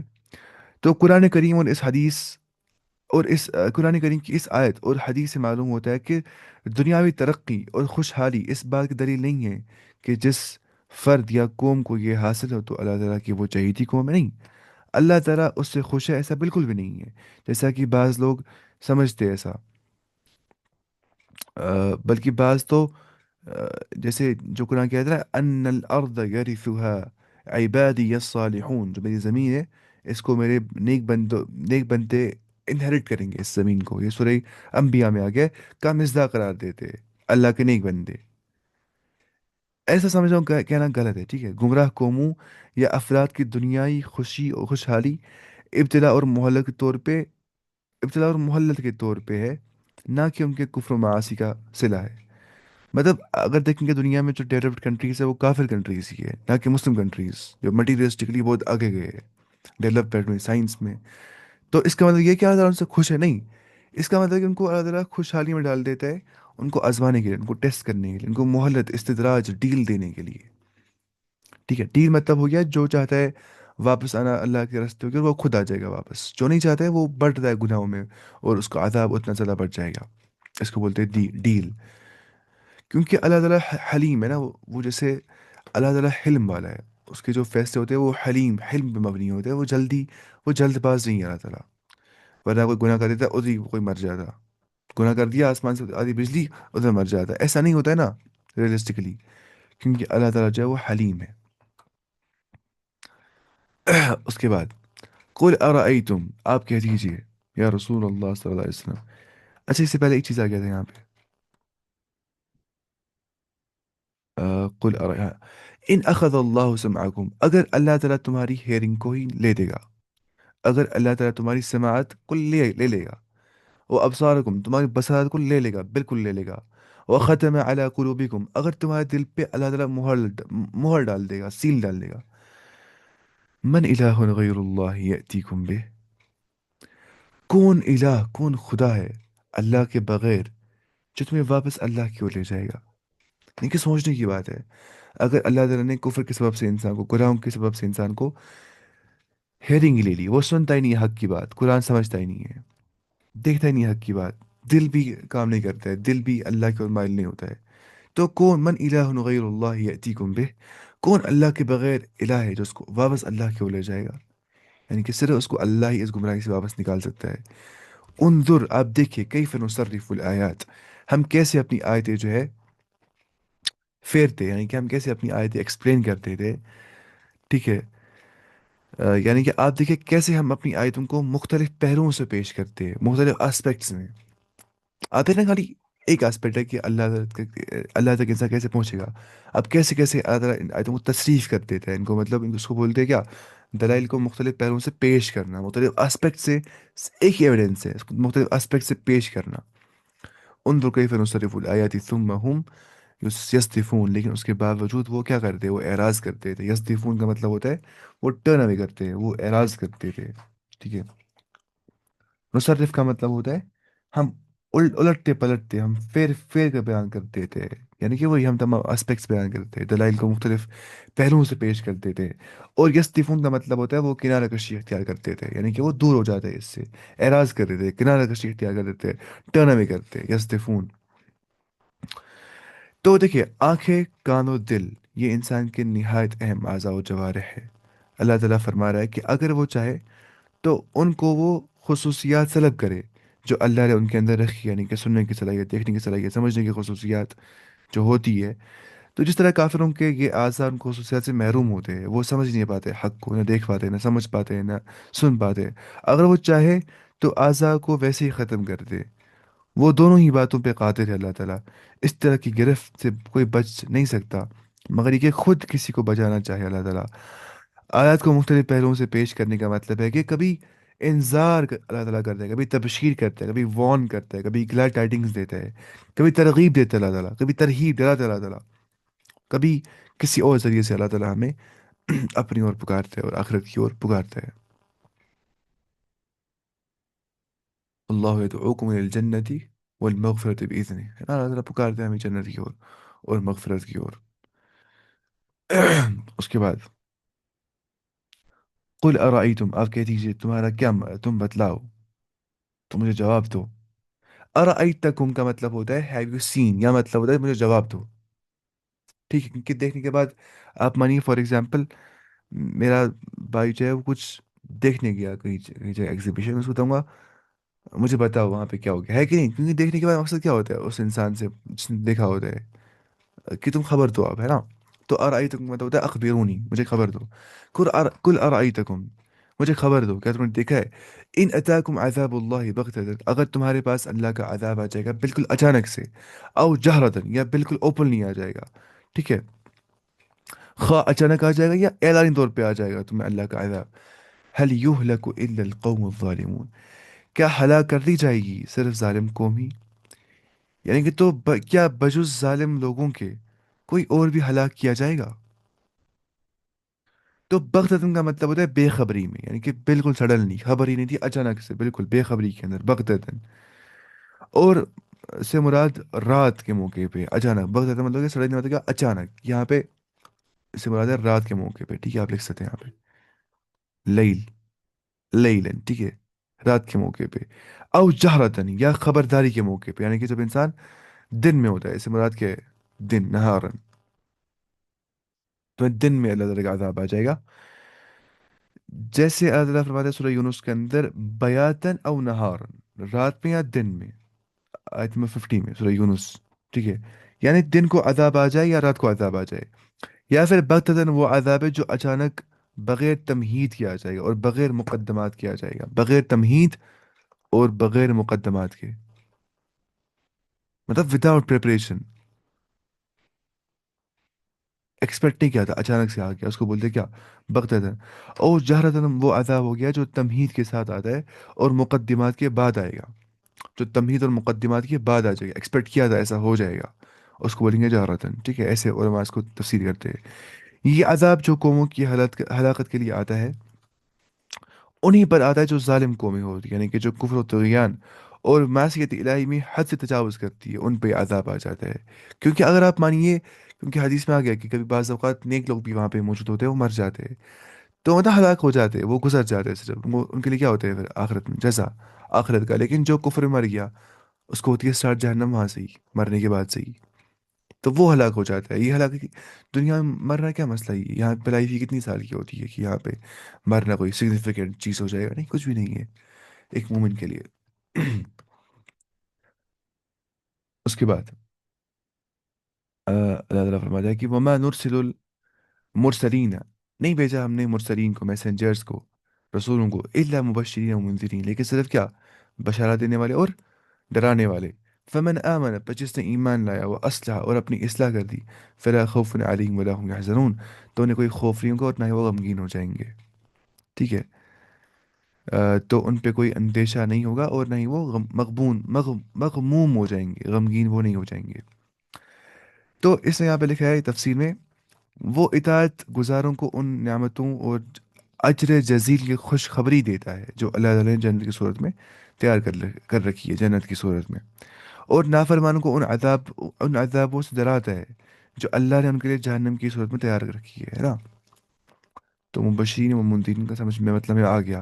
Speaker 1: تو قرآن کریم اور اس حدیث اور اس قرآن کریم کی اس آیت اور حدیث سے معلوم ہوتا ہے کہ دنیاوی ترقی اور خوشحالی اس بات کی دلیل نہیں ہے کہ جس فرد یا قوم کو یہ حاصل ہو تو اللہ تعالیٰ کی وہ چہیتی قوم ہے، نہیں. اللہ تعالیٰ اس سے خوش ہے، ایسا بالکل بھی نہیں ہے جیسا کہ بعض لوگ سمجھتے ہیں ایسا. بلکہ بعض تو جیسے جو قرآن کہتا ہے ان الارض یرثها عبادی الصالحون، جو میری زمین ہے اس کو میرے نیک بندے انہیرٹ کریں گے اس زمین کو. یہ سورہ انبیاء میں آگے کا مصداق قرار دیتے ہیں اللہ کے نیک بندے. ایسا سمجھنا کہنا غلط ہے، ٹھیک ہے. گمراہ قوموں یا افراد کی دنیائی خوشی اور خوشحالی ابتلا اور مہلت کے طور پہ ابتلا اور مہلت کے طور پہ ہے، نہ کہ ان کے کفر و معاصی کا صلہ ہے. مطلب اگر دیکھیں گے دنیا میں جو ڈیولپڈ کنٹریز ہے وہ کافر کنٹریز ہی ہے، نہ کہ مسلم کنٹریز جو مٹیریلسٹکلی بہت آگے گئے ہیں ڈیولپمنٹ میں، سائنس میں. تو اس کا مطلب یہ کہ اللہ تعالیٰ ان سے خوش ہے؟ نہیں. اس کا مطلب کہ ان کو اللہ تعالیٰ خوشحالی میں ڈال دیتا ہے، ان کو آزمانے کے لیے، ان کو ٹیسٹ کرنے کے لیے، ان کو مہلت، استدراج، ڈیل دینے کے لیے. ٹھیک ہے، ڈیل مطلب ہو گیا جو چاہتا ہے واپس آنا اللہ کے راستے ہو گیا وہ خود آ جائے گا واپس، جو نہیں چاہتا ہے وہ بڑھ رہا ہے گناہوں میں اور اس کا عذاب اتنا زیادہ بڑھ جائے گا. اس کو بولتے ہیں ڈیل. کیونکہ اللہ تعالیٰ حلیم ہے نا، وہ جیسے اللہ تعالیٰ حلم والا ہے، اس کے جو فیصلے ہوتے ہیں وہ حلم پہ مبنی ہوتے ہیں، وہ جلد باز نہیں ہے اللہ تعالیٰ. ورنہ کوئی گناہ کر دیتا ہے ادھر ہی کوئی مر جاتا، گناہ کر دیا آسمان سے آدھی بجلی ادھر مر جاتا. ایسا نہیں ہوتا ہے نا ریئلسٹکلی، کیونکہ اللہ تعالیٰ جو ہے وہ حلیم ہے. اس کے بعد قل ارائیتم، آپ کہہ دیجئے یا رسول اللہ صلی اللہ علیہ وسلم. اچھا، اس سے پہلے ایک چیز آ گیا تھا یہاں پہ. قل ان اخذ اللہ سمعکم، اگر اللہ تعالیٰ تمہاری ہیئرنگ کو ہی لے دے گا، اگر اللہ تعالیٰ تمہاری سماعت کو لے لے گا، وہ ابصارکم، تمہاری بصارت کو لے لے گا، بالکل لے لے گا، وہ ختم علی قلوبکم، اگر تمہارے دل پہ اللہ تعالیٰ مہر ڈال دے گا، سیل ڈال دے گا. من الہ غیر اللہ یأتیکم بہ، کون الہ، کون خدا ہے اللہ کے بغیر جو تمہیں واپس اللہ کی اور لے جائے گا. یہ کہ سوچنے کی بات ہے. اگر اللہ تعالیٰ نے کفر کے سبب سے انسان کو، گناہوں کے سبب سے انسان کو ہیئرنگ ہی لے لی، وہ سنتا ہی نہیں ہے حق کی بات، قرآن سمجھتا ہی نہیں ہے، دیکھتا ہی نہیں ہے حق کی بات، دل بھی کام نہیں کرتا ہے، دل بھی اللہ کی اور مائل نہیں ہوتا ہے. تو کون من الہ غیر اللہ یأتیکم بہ، کون اللہ کے بغیر الہ ہے جو اس کو واپس اللہ کی اور لے جائے گا. یعنی کہ صرف اس کو اللہ ہی اس گمراہی سے واپس نکال سکتا ہے. انظر، آپ دیکھیں، کیف نصرف الآیات، ہم کیسے اپنی آیتیں جو ہے پھیرتے، یعنی کہ ہم کیسے اپنی آیتیں ایکسپلین کرتے تھے. ٹھیک ہے. یعنی کہ آپ دیکھیں کیسے ہم اپنی آیتوں کو مختلف پہلوؤں سے پیش کرتے ہیں، مختلف اسپیکٹس میں. آپ دیکھیں خالی ایک اسپیکٹ ہے کہ اللہ تک انسان کیسے پہنچے گا. اب کیسے کیسے اللہ تعالیٰ ان آیتوں کو تصریف کر دیتا ہے، ان کو مطلب اس کو بولتے ہیں کیا، دلائل کو مختلف پہلوؤں سے پیش کرنا، مختلف اسپیکٹ سے. ایک ہی ایویڈنس ہے، اس کو مختلف اسپیکٹ سے پیش کرنا. انظر کیف نصرف الآیات ثم هم یصدفون، لیکن اس کے باوجود وہ کیا کرتے، وہ اعراض کرتے تھے. یصدفون کا مطلب ہوتا ہے وہ ٹرن اوے کرتے ہیں، وہ اعراض کرتے تھے. ٹھیک ہے. مصرف کا مطلب ہوتا ہے ہم الٹتے پلٹتے، ہم پھیر پھیر کر بیان کرتے تھے. یعنی کہ وہی ہم تمام اسپیکٹس بیان کرتے تھے، دلائل کو مختلف پہلوؤں سے پیش کرتے تھے. اور یستیفون کا مطلب ہوتا ہے وہ کنارہ کشی اختیار کرتے تھے، یعنی کہ وہ دور ہو جاتے اس سے، اعراض کرتے تھے، کنارہ کشی اختیار کرتے تھے، ٹرن اوے کرتے، یستیفون. تو دیکھیے، آنکھیں، کان و دل، یہ انسان کے نہایت اہم اعضاء و جوارح ہے. اللہ تعالیٰ فرما رہا ہے کہ اگر وہ چاہے تو ان کو وہ خصوصیات سلب کرے جو اللہ نے ان کے اندر رکھی، یعنی کہ سننے کی صلاحیت، دیکھنے کی صلاحیت، سمجھنے کی خصوصیات جو ہوتی ہے. تو جس طرح کافروں کے یہ اعضاء ان خصوصیات سے محروم ہوتے ہیں، وہ سمجھ نہیں پاتے حق کو، نہ دیکھ پاتے، نہ سمجھ پاتے، نہ سن پاتے. اگر وہ چاہے تو اعضاء کو ویسے ہی ختم کر دے. وہ دونوں ہی باتوں پہ قادر ہے اللہ تعالیٰ. اس طرح کی گرفت سے کوئی بچ نہیں سکتا مگر یہ کہ خود کسی کو بچانا چاہے اللہ تعالیٰ. آیات کو مختلف پہلوؤں سے پیش کرنے کا مطلب ہے کہ کبھی اللہ تعالیٰ کرتا ہے، کبھی تبشیر کرتا ہے، کبھی وارن کرتا ہے، کبھی گلیڈ ٹائڈنگز دیتا ہے، کبھی ترغیب دیتا ہے اللہ تعالیٰ، کبھی ترہیب دیتا ہے اللہ تعالیٰ، کبھی کسی اور ذریعے سے اللہ تعالیٰ ہمیں اپنی اور پکارتا ہے اور آخرت کی اور پکارتا ہے. اللہ یدعوکم الی الجنت والمغفرۃ بإذنہ، اللہ تعالیٰ پکارتا ہے ہمیں جنت کی اور مغفرت کی اور. اس کے بعد قل ارائیتم، آپ کہہ دیجئے تمہارا کیا تم بتلاؤ، تم مجھے جواب دو. ارائیتکم کا مطلب ہوتا ہے ہیو یو سین، یا مطلب ہوتا ہے مجھے جواب دو. ٹھیک ہے، کیونکہ دیکھنے کے بعد آپ مانیے فار ایگزامپل میرا بھائی جو ہے وہ کچھ دیکھنے گیا کہیں جگہ ایگزیبیشن میں، اس کو بتاؤں گا مجھے بتاؤ وہاں پہ کیا ہو گیا ہے کہ نہیں. کیونکہ دیکھنے کے بعد مقصد کیا ہوتا ہے اس انسان سے جس نے دیکھا ہوتا ہے کہ تم خبر دو آپ، ہے نا. تو ارائیتکم مطلب ہوتا ہے اخبرونی، مجھے خبر دو. کل ارائیتکم، مجھے خبر دو، کیا تم نے دیکھا ہے ان اتاکم عذاب اللہ بغتۃ، اگر تمہارے پاس اللہ کا عذاب آ جائے گا بالکل اچانک سے، او جہرتن، یا بالکل اوپنلی آ جائے گا. ٹھیک ہے. خواہ اچانک آ جائے گا یا اعلانی طور پہ آ جائے گا تمہیں اللہ کا عذاب. هل يهلك الا القوم الظالمون، کیا ہلاک کر دی جائے گی صرف ظالم قوم ہی. یعنی کہ تو کیا بجز ظالم لوگوں کے کوئی اور بھی ہلاک کیا جائے گا. تو بغتتن کا مطلب ہوتا ہے بے خبری میں، یعنی کہ بالکل سڈنلی، خبر ہی نہیں تھی، اچانک سے بالکل بے خبری کے اندر بغتتن. اور سے مراد رات کے موقع پہ اچانک، بغتتن مطلب کہ سڈنلی مطلب کہ اچانک. یہاں پہ اس سے مراد ہے رات کے موقع پہ. ٹھیک ہے، آپ لکھ سکتے ہیں یہاں پہ لیل، لیلن. ٹھیک ہے، رات کے موقع پہ. او جہرتن، یا خبرداری کے موقع پہ، یعنی کہ جب انسان دن میں ہوتا ہے، اس سے مراد کیا ہے، دن، نہارن. تو دن میں اللہ تعالیٰ کا عذاب آ جائے گا. جیسے اللہ تعالیٰ فرماتے ہیں سورہ یونس کے اندر، بیاتن او نہارن، رات میں یا دن میں. آیت نمبر 50 میں سورہ یونس. ٹھیک ہے. یعنی دن کو عذاب آ جائے یا رات کو عذاب آ جائے، یا پھر بغتتاً وہ عذاب ہے جو اچانک بغیر تمہید کے آ جائے گا اور بغیر مقدمات کے آ جائے گا، بغیر تمہید اور بغیر مقدمات کے، مطلب وداؤٹ پریپریشن، ایکسپیکٹ نہیں کیا تھا، اچانک سے آ گیا، اس کو بولتے کیا، بغتتاً اور جہرتاً، وہ عذاب ہو گیا جو تمہید کے ساتھ آتا ہے اور مقدمات کے بعد آئے گا، جو تمہید اور مقدمات کے بعد آ جائے گا، ایکسپیکٹ کیا تھا ایسا ہو جائے گا، اس کو بولیں گے جہرتاً، ٹھیک ہے، ایسے علماء اس کو تفسیر کرتے ہیں۔ یہ عذاب جو قوموں کی ہلاکت کے لیے آتا ہے، انہیں پر آتا ہے جو ظالم قومیں ہوتی ہیں، یعنی کہ جو کفر و طغیان اور معصیت الہی میں حد سے تجاوز کرتی ہے، ان پہ عذاب آ جاتا ہے۔ کیونکہ اگر آپ مانیے، کیونکہ حدیث میں آ گیا کہ کبھی بعض اوقات نیک لوگ بھی وہاں پہ موجود ہوتے ہیں، وہ مر جاتے ہیں، تو مطلب ہلاک ہو جاتے ہیں، وہ گزر جاتے ہیں، صرف وہ ان کے لیے کیا ہوتا ہے پھر آخرت میں جزا، آخرت کا۔ لیکن جو کفر میں مر گیا، اس کو ہوتی ہے سٹارٹ جہنم وہاں سے ہی، مرنے کے بعد سے ہی، تو وہ ہلاک ہو جاتا ہے۔ یہ ہلاک دنیا میں مرنا کیا مسئلہ ہے، یہاں پہ لائف ہی کتنی سال کی ہوتی ہے کہ یہاں پہ مرنا کوئی سگنیفیکینٹ چیز ہو جائے گا، نہیں، کچھ بھی نہیں ہے ایک مومن کے لیے۔ اس کے بعد اللہ تعالیٰ فرماتا ہے کہ وما نرسل المرسلین، نہیں بھیجا ہم نے مرسلین کو، میسنجرز کو، رسولوں کو، الا مبشرین و منذرین، لیکن صرف کیا، بشارات دینے والے اور ڈرانے والے۔ فمن آمن، پس جس نے ایمان لایا، وہ اسلحہ اور اپنی اصلاح کر دی، فلا خوف علیہم ولا هم يحزنون، تو انہیں کوئی خوف نہیں ہوگا اور نہ ہی وہ غمگین ہو جائیں گے، ٹھیک ہے۔ تو ان پہ کوئی اندیشہ نہیں ہوگا اور نہ ہی وہ مغموم ہو جائیں گے، غمگین وہ نہیں ہو جائیں گے۔ تو اس نے یہاں پہ لکھا ہے تفسیر میں، وہ اطاعت گزاروں کو ان نعمتوں اور اجر جزیل کی خوشخبری دیتا ہے جو اللہ تعالیٰ نے جنت کی صورت میں تیار کر رکھی ہے، جنت کی صورت میں، اور نافرمانوں کو ان عذابوں سے ڈراتا ہے جو اللہ نے ان کے لیے جہنم کی صورت میں تیار کر رکھی ہے نا۔ تو مبشرین و منذرین کا سمجھ میں مطلب آ گیا۔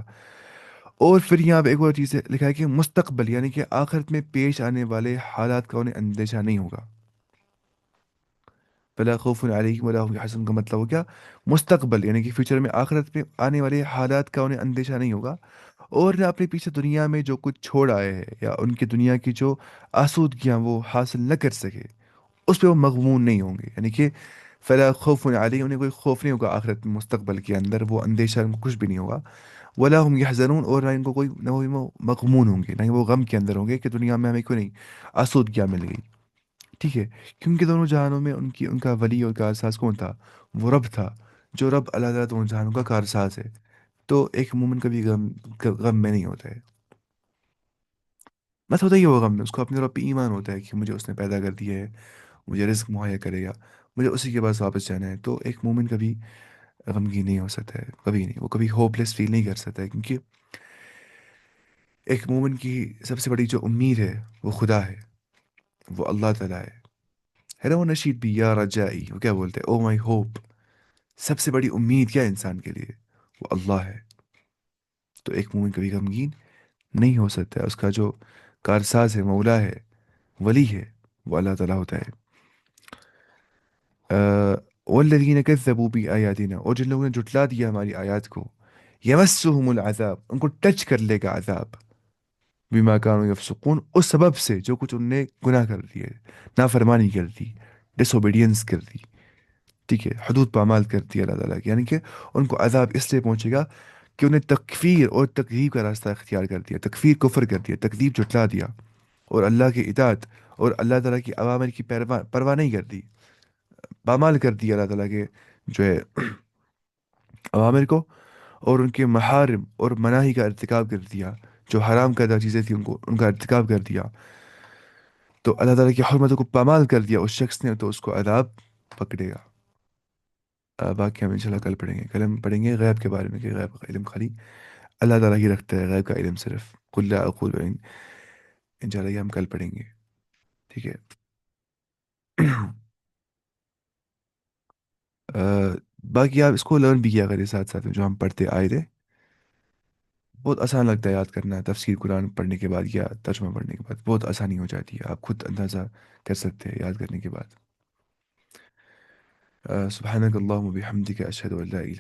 Speaker 1: اور پھر یہاں پہ ایک اور چیز لکھا ہے کہ مستقبل، یعنی کہ آخرت میں پیش آنے والے حالات کا انہیں اندیشہ نہیں ہوگا، فلا خوف علیہم ولا هم يحزنون کا مطلب ہو گیا مستقبل، یعنی کہ فیوچر میں آخرت میں آنے والے حالات کا انہیں اندیشہ نہیں ہوگا، اور نہ اپنے پیچھے دنیا میں جو کچھ چھوڑ آئے ہیں یا ان کی دنیا کی جو آسودگیاں وہ حاصل نہ کر سکے، اس پہ وہ مغمون نہیں ہوں گے، یعنی کہ فلا خوف علیہم، انہیں کوئی خوف نہیں ہوگا آخرت میں، مستقبل کے اندر وہ اندیشہ ان کو کچھ بھی نہیں ہوگا، ولا هم يحزنون، اور نہ ان کو کوئی، نہ وہ مغمون ہوں گے، نہ ہی وہ غم کے اندر ہوں گے کہ دنیا میں ہمیں کیوں نہیں آسودگیاں مل گئی، ٹھیک ہے۔ کیونکہ دونوں جہانوں میں ان کا ولی اور کارساز کون تھا، وہ رب تھا، جو رب اللہ تعالیٰ دونوں جہانوں کا کارساز ہے۔ تو ایک مومن کبھی غم میں نہیں ہوتا ہے، بس ہوتا ہی وہ غم میں، اس کو اپنے رب پہ ایمان ہوتا ہے کہ مجھے اس نے پیدا کر دیا ہے، مجھے رزق مہیا کرے گا، مجھے اسی کے پاس واپس جانا ہے۔ تو ایک مومن کبھی غمگین نہیں ہو سکتا ہے، کبھی نہیں، وہ کبھی ہوپ لیس فیل نہیں کر سکتا ہے، کیونکہ ایک مومن کی سب سے بڑی جو امید ہے وہ خدا ہے، وہ اللہ تعالیٰ ہے نا، وہ نشید بھی یا رجائی، وہ کیا بولتے ہیں، او مائی ہوپ، سب سے بڑی امید کیا ہے انسان کے لیے، وہ اللہ ہے۔ تو ایک مومن کبھی غمگین نہیں ہو سکتا ہے، اس کا جو کارساز ہے، مولا ہے، ولی ہے، وہ اللہ تعالیٰ ہوتا ہے۔ والذین کذبوا بآیاتنا، اور جن لوگوں نے جھٹلا دیا ہماری آیات کو، یمسہم العذاب، ان کو ٹچ کر لے گا عذاب، بما کانوا یفسقون، اس سبب سے جو کچھ انہوں نے گناہ کر دیے، نافرمانی کر دی، ڈس اوبیڈینس کر دی، ٹھیک ہے، حدود پامال کر دی اللہ تعالیٰ کی، یعنی کہ ان کو عذاب اس لیے پہنچے گا کہ انہیں تکفیر اور تکذیب کا راستہ اختیار کر دیا، تکفیر کفر کر دیا، تکذیب جھٹلا دیا، اور اللہ کی اطاعت اور اللہ تعالیٰ کی اوامر کی پرواہ نہیں کر دی، پامال کر دی اللہ تعالیٰ کے جو ہے اوامر کو، اور ان کے محارم اور مناہی کا ارتکاب کر دیا، جو حرام کردہ چیزیں تھیں ان کا ارتکاب کر دیا، تو اللہ تعالیٰ کی حرمتوں کو پامال کر دیا اس شخص نے، تو اس کو عذاب پکڑے گا۔ باقی ہم انشاءاللہ کل پڑھیں گے، کل ہم پڑھیں گے غیب کے بارے میں، کہ غیب کا علم خالی اللہ تعالیٰ ہی رکھتا ہے، غیب کا علم صرف قل لا اقول انشاءاللہ یہ ہم کل پڑھیں گے، ٹھیک ہے۔ آ، باقی آپ اس کو لرن بھی کیا کریں ساتھ ساتھ میں، جو ہم پڑھتے آئے تھے، بہت آسان لگتا ہے یاد کرنا، تفسیر قرآن پڑھنے کے بعد یا ترجمہ پڑھنے کے بعد بہت آسانی ہو جاتی ہے، آپ خود اندازہ کر سکتے ہیں یاد کرنے کے بعد۔ سبحانک اللہم و بحمدک، اشہد ان لا الہ